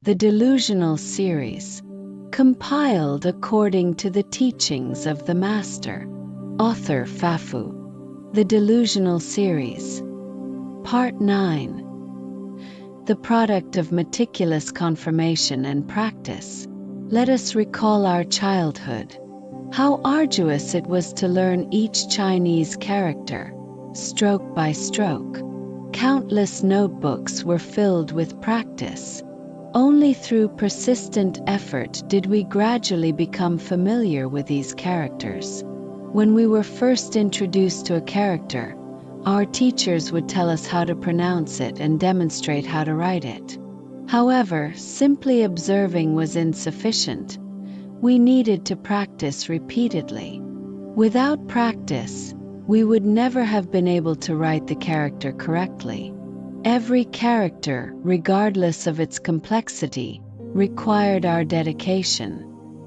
the Delusional series, compiled according to the teachings of the Master. Author Fafu. The Delusional series. Part 9. The product of meticulous confirmation and practice. Let us recall our childhood. How arduous it was to learn each Chinese character, stroke by stroke. Countless notebooks were filled with practice. Only through persistent effort did we gradually become familiar with these characters. When we were first introduced to a character, our teachers would tell us how to pronounce it and demonstrate how to write it. However, simply observing was insufficient. We needed to practice repeatedly. Without practice, we would never have been able to write the character correctly. Every character, regardless of its complexity, required our dedication.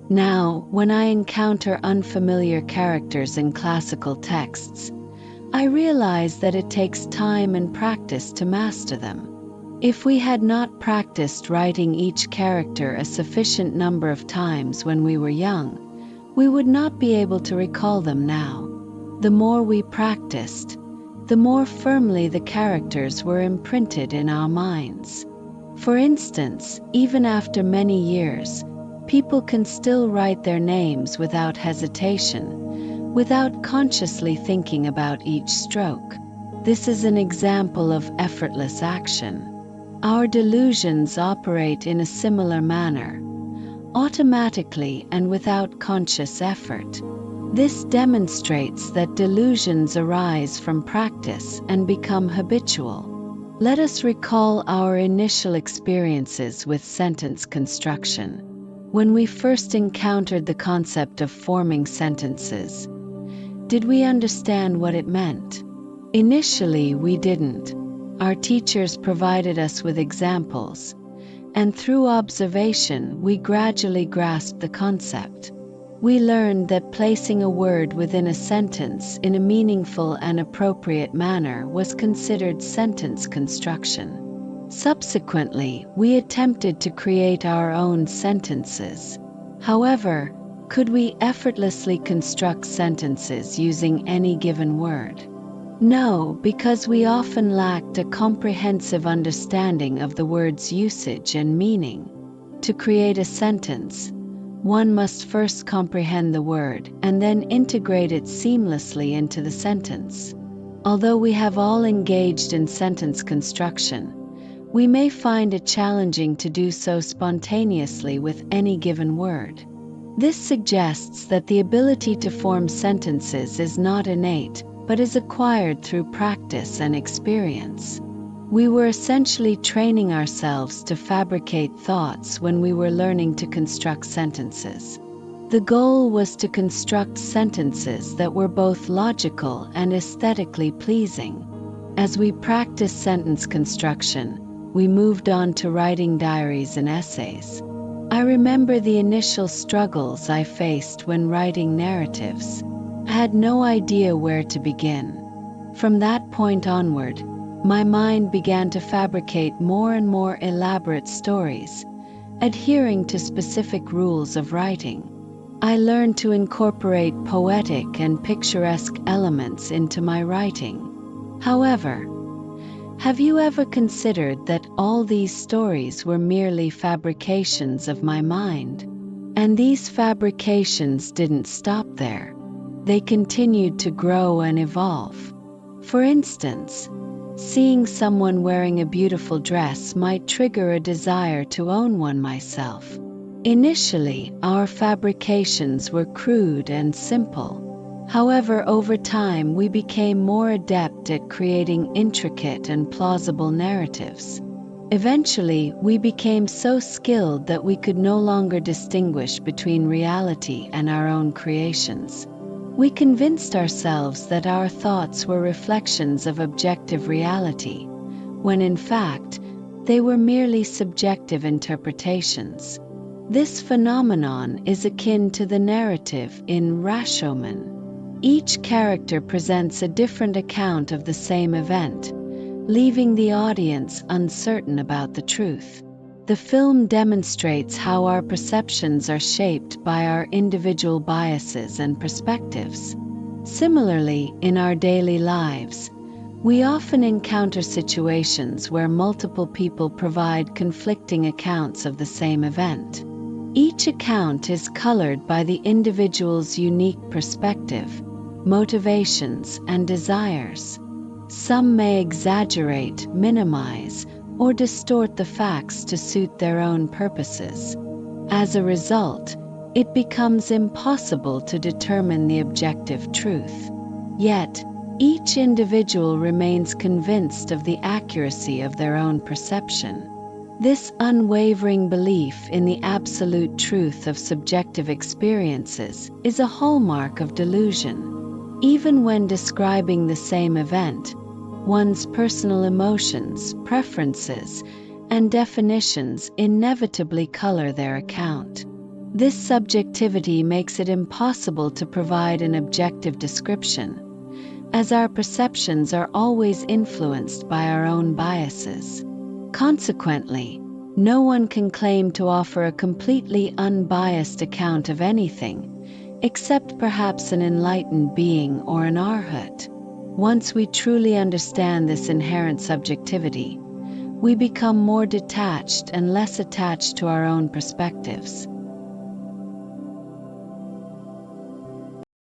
Now, when I encounter unfamiliar characters in classical texts, I realize that it takes time and practice to master them. If we had not practiced writing each character a sufficient number of times when we were young, we would not be able to recall them now. The more we practiced, the more firmly the characters were imprinted in our minds. For instance, even after many years, people can still write their names without hesitation, without consciously thinking about each stroke. This is an example of effortless action. Our delusions operate in a similar manner, automatically and without conscious effort. This demonstrates that delusions arise from practice and become habitual. Let us recall our initial experiences with sentence construction. When we first encountered the concept of forming sentences, did we understand what it meant? Initially, we didn't. Our teachers provided us with examples, and through observation, we gradually grasped the concept. We learned that placing a word within a sentence in a meaningful and appropriate manner was considered sentence construction. Subsequently, we attempted to create our own sentences. However, could we effortlessly construct sentences using any given word? No, because we often lacked a comprehensive understanding of the word's usage and meaning. To create a sentence, one must first comprehend the word and then integrate it seamlessly into the sentence. Although we have all engaged in sentence construction, we may find it challenging to do so spontaneously with any given word. This suggests that the ability to form sentences is not innate, but is acquired through practice and experience. We were essentially training ourselves to fabricate thoughts when we were learning to construct sentences. The goal was to construct sentences that were both logical and aesthetically pleasing. As we practiced sentence construction, we moved on to writing diaries and essays. I remember the initial struggles I faced when writing narratives. I had no idea where to begin. From that point onward, my mind began to fabricate more and more elaborate stories, adhering to specific rules of writing. I learned to incorporate poetic and picturesque elements into my writing. However, have you ever considered that all these stories were merely fabrications of my mind? And these fabrications didn't stop there. They continued to grow and evolve. For instance, seeing someone wearing a beautiful dress might trigger a desire to own one myself. Initially, our fabrications were crude and simple. However, over time, we became more adept at creating intricate and plausible narratives. Eventually, we became so skilled that we could no longer distinguish between reality and our own creations. We convinced ourselves that our thoughts were reflections of objective reality, when in fact, they were merely subjective interpretations. This phenomenon is akin to the narrative in Rashomon. Each character presents a different account of the same event, leaving the audience uncertain about the truth. The film demonstrates how our perceptions are shaped by our individual biases and perspectives. Similarly, in our daily lives, we often encounter situations where multiple people provide conflicting accounts of the same event. Each account is colored by the individual's unique perspective, motivations, and desires. Some may exaggerate, minimize, or distort the facts to suit their own purposes. As a result, it becomes impossible to determine the objective truth. Yet, each individual remains convinced of the accuracy of their own perception. This unwavering belief in the absolute truth of subjective experiences is a hallmark of delusion. Even when describing the same event, one's personal emotions, preferences, and definitions inevitably color their account. This subjectivity makes it impossible to provide an objective description, as our perceptions are always influenced by our own biases. Consequently, no one can claim to offer a completely unbiased account of anything, except perhaps an enlightened being or an arhat. Once we truly understand this inherent subjectivity, we become more detached and less attached to our own perspectives.